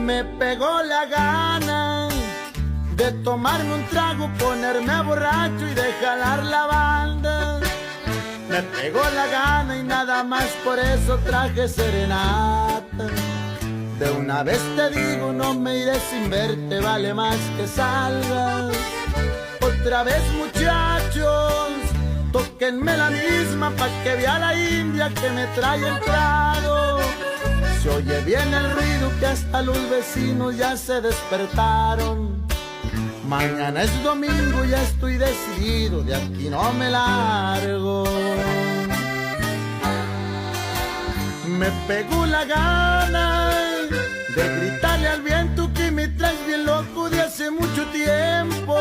Me pegó la gana de tomarme un trago, ponerme borracho y de jalar la banda. Me pegó la gana y nada más por eso traje serenata. De una vez te digo, no me iré sin verte, vale más que salgas. Otra vez muchachos, tóquenme la misma pa' que vea la india que me trae el trago. Se oye bien el ruido que hasta los vecinos ya se despertaron. Mañana es domingo, ya estoy decidido, de aquí no me largo. Me pegó la gana de gritarle al viento que me traes bien loco de hace mucho tiempo.